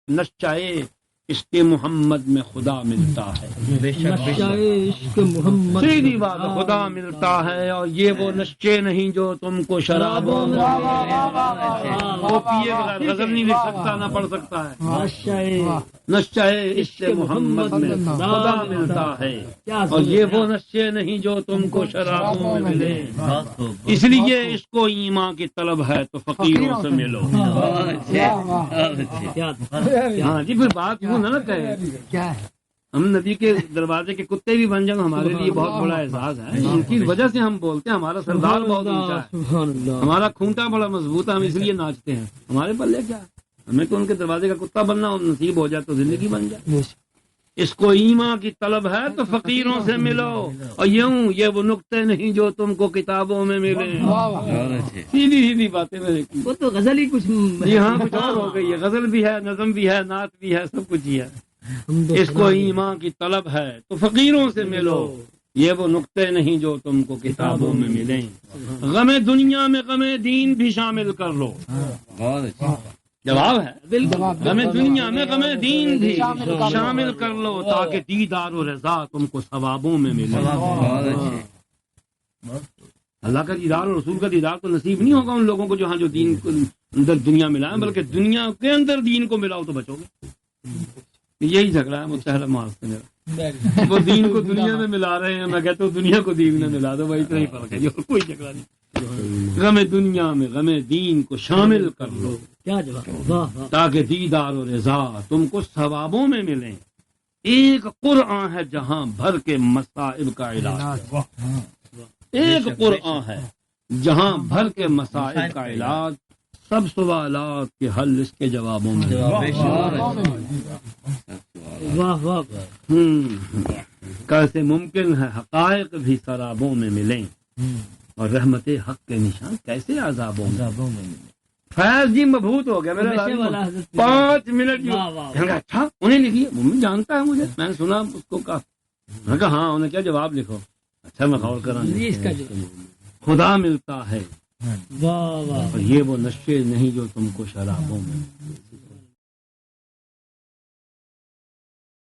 نشائے عشق محمد میں خدا ملتا ہے. عشق محمد سیدھی بات ہے، خدا ملتا ہے. اور یہ وہ نشے نہیں جو تم کو شرابوں میں وہ پیے بغیر غزل نہیں لکھ سکتا نہ پڑھ سکتا ہے. نشے عشق محمد میں خدا ملتا ہے اور یہ وہ نشے نہیں جو تم کو شرابوں میں ملے. اس لیے اس کو ایمان کی طلب ہے تو فقیروں سے ملو. ہاں جی، پھر بات یوں نہ کہے ہم نبی کے دروازے کے کتے بھی بن جائیں ہمارے لیے بہت بڑا اعزاز ہے. ان کی وجہ سے ہم بولتے ہیں ہمارا سردار بہت اونچا ہے، ہمارا کھونٹا بڑا مضبوط ہے، ہم اس لیے ناچتے ہیں. ہمارے پلے کیا ہے؟ ہمیں تو ان کے دروازے کا کتا بننا اور نصیب ہو جائے تو زندگی بن جائے. اس کو ایمان کی طلب ہے تو فقیروں سے ملو اور یہ وہ نقطے نہیں جو تم کو کتابوں میں ملے. سیدھی سیدھی باتیں وہ تو غزل ہی کچھ جی ہاں کچھ اور ہو گئی ہے. غزل بھی ہے، نظم بھی ہے، نعت بھی ہے، سب کچھ ہی ہے. اس کو ایمان کی طلب ہے تو فقیروں سے ملو، یہ وہ نقطے نہیں جو تم کو کتابوں میں ملیں. غم دنیا میں غم دین بھی شامل کر لو. جواب ہے غم دنیا میں غم دین بھی شامل کر لو تاکہ دیدار و رضا تم کو ثوابوں میں ملے. اللہ کا دیدار اور رسول کا دیدار تو نصیب نہیں ہوگا ان لوگوں کو جو دین کو اندر دنیا ملا ہے، بلکہ دنیا کے اندر دین کو ملاؤ تو بچو گے. یہی جھگڑا ہے متحرہ معاذ سے میرا. وہ دین کو دنیا میں ملا رہے ہیں، میں کہتا ہوں دنیا کو دین میں ملا دو. بھائی اتنا ہی فرق ہے، کوئی جھگڑا نہیں. غم دنیا میں غم دین کو شامل کر لو تاکہ دیدار و رضا تم کو ثوابوں میں ملیں. ایک قرآن ہے جہاں بھر کے مصائب کا علاج. ایک قرآن ہے جہاں بھر کے مصائب کا علاج، سب سوالات کے حل اس کے جوابوں میں. کیسے ممکن ہے حقائق بھی سرابوں میں ملیں اور رحمت حق کے نشان کیسے عذابوں میں. فیض جی مبہوت ہو گیا میرا 5 منٹ. اچھا انہیں لکھیے، وہ جانتا ہے مجھے، میں نے سنا اس کو کہا. میں کہا ہاں انہیں کیا جواب لکھو. اچھا میں غور کرا. خدا ملتا ہے اور یہ وہ نشے نہیں جو تم کو شرابوں میں.